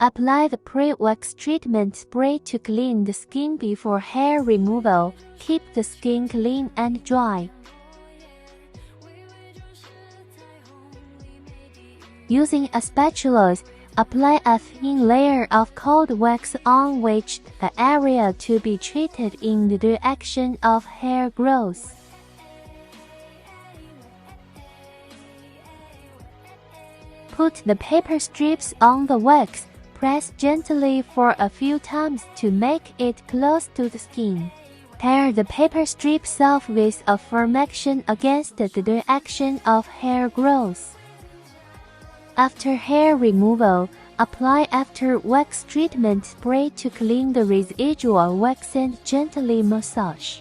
Apply the pre-wax treatment spray to clean the skin before hair removal. Keep the skin clean and dry. Using a spatula, apply a thin layer of cold wax on which the area to be treated in the direction of hair growth. Put the paper strips on the wax. Press gently for a few times to make it close to the skin. Tear the paper strips off with a firm action against the direction of hair growth. After hair removal, apply after-wax treatment spray to clean the residual wax and gently massage.